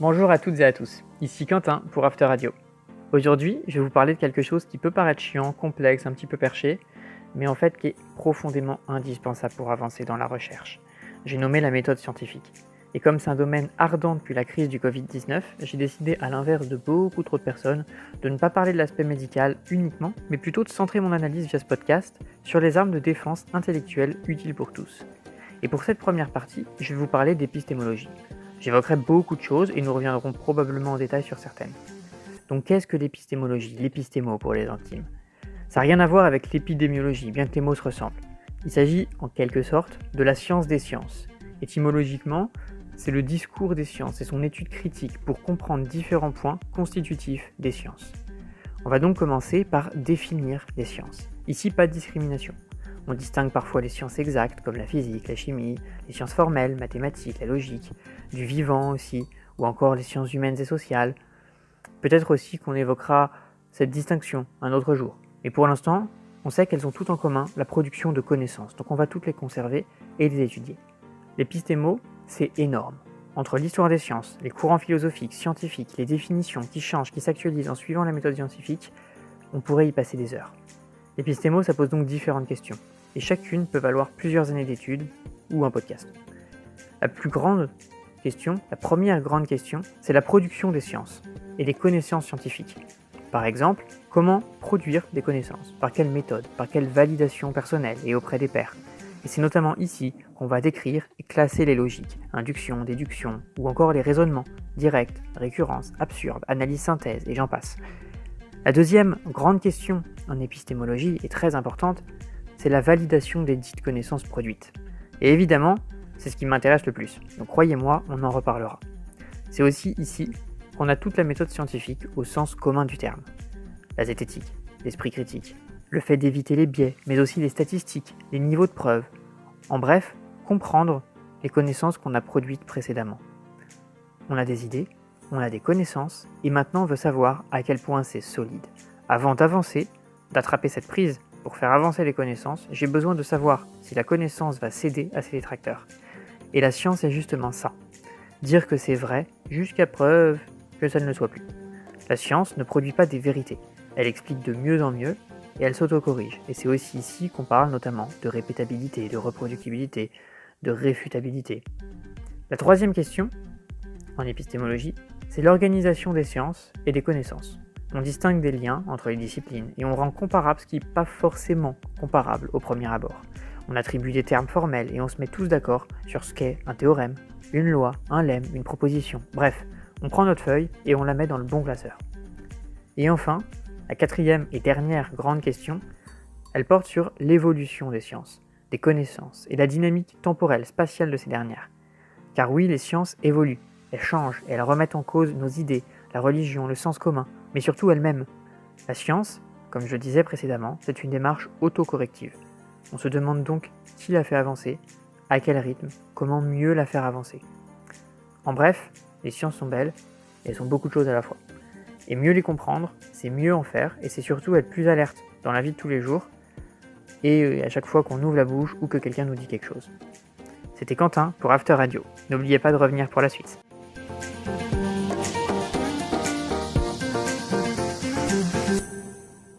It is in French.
Bonjour à toutes et à tous, ici Quentin pour After Radio. Aujourd'hui, je vais vous parler de quelque chose qui peut paraître chiant, complexe, un petit peu perché, mais en fait qui est profondément indispensable pour avancer dans la recherche. J'ai nommé la méthode scientifique. Et comme c'est un domaine ardent depuis la crise du Covid-19, j'ai décidé, à l'inverse de beaucoup trop de personnes, de ne pas parler de l'aspect médical uniquement, mais plutôt de centrer mon analyse via ce podcast sur les armes de défense intellectuelle utiles pour tous. Et pour cette première partie, je vais vous parler d'épistémologie. J'évoquerai beaucoup de choses et nous reviendrons probablement en détail sur certaines. Donc qu'est-ce que l'épistémologie, l'épistémo pour les intimes? Ça n'a rien à voir avec l'épidémiologie, bien que les mots se ressemblent. Il s'agit, en quelque sorte, de la science des sciences. Étymologiquement, c'est le discours des sciences et son étude critique pour comprendre différents points constitutifs des sciences. On va donc commencer par définir les sciences. Ici, pas de discrimination. On distingue parfois les sciences exactes comme la physique, la chimie, les sciences formelles, mathématiques, la logique, du vivant aussi, ou encore les sciences humaines et sociales. Peut-être aussi qu'on évoquera cette distinction un autre jour. Mais pour l'instant, on sait qu'elles ont toutes en commun la production de connaissances, donc on va toutes les conserver et les étudier. L'épistémo, c'est énorme. Entre l'histoire des sciences, les courants philosophiques, scientifiques, les définitions qui changent, qui s'actualisent en suivant la méthode scientifique, on pourrait y passer des heures. L'épistémo, ça pose donc différentes questions, et chacune peut valoir plusieurs années d'études ou un podcast. La première grande question, c'est la production des sciences et des connaissances scientifiques. Par exemple, comment produire des connaissances? Par quelle méthode? Par quelle validation personnelle et auprès des pairs? Et c'est notamment ici qu'on va décrire et classer les logiques, induction, déduction, ou encore les raisonnements, directs, récurrence, absurde, analyse-synthèse, et j'en passe. La deuxième grande question en épistémologie est très importante, c'est la validation des dites connaissances produites. Et évidemment, c'est ce qui m'intéresse le plus, donc croyez-moi, on en reparlera. C'est aussi ici qu'on a toute la méthode scientifique au sens commun du terme. La zététique, l'esprit critique, le fait d'éviter les biais, mais aussi les statistiques, les niveaux de preuve. En bref, comprendre les connaissances qu'on a produites précédemment. On a des idées, on a des connaissances, et maintenant on veut savoir à quel point c'est solide. Avant d'avancer, d'attraper cette prise pour faire avancer les connaissances, j'ai besoin de savoir si la connaissance va céder à ses détracteurs. Et la science est justement ça. Dire que c'est vrai jusqu'à preuve que ça ne le soit plus. La science ne produit pas des vérités. Elle explique de mieux en mieux et elle s'autocorrige. Et c'est aussi ici qu'on parle notamment de répétabilité, de reproductibilité, de réfutabilité. La troisième question, en épistémologie, c'est l'organisation des sciences et des connaissances. On distingue des liens entre les disciplines et on rend comparable ce qui n'est pas forcément comparable au premier abord. On attribue des termes formels et on se met tous d'accord sur ce qu'est un théorème, une loi, un lemme, une proposition. Bref, on prend notre feuille et on la met dans le bon classeur. Et enfin, la quatrième et dernière grande question, elle porte sur l'évolution des sciences, des connaissances et la dynamique temporelle, spatiale de ces dernières. Car oui, les sciences évoluent, elles changent et elles remettent en cause nos idées, la religion, le sens commun, mais surtout elles-mêmes. La science, comme je le disais précédemment, c'est une démarche autocorrective. On se demande donc qui la fait avancer, à quel rythme, comment mieux la faire avancer. En bref, les sciences sont belles, et elles sont beaucoup de choses à la fois. Et mieux les comprendre, c'est mieux en faire, et c'est surtout être plus alerte dans la vie de tous les jours, et à chaque fois qu'on ouvre la bouche ou que quelqu'un nous dit quelque chose. C'était Quentin pour After Radio. N'oubliez pas de revenir pour la suite.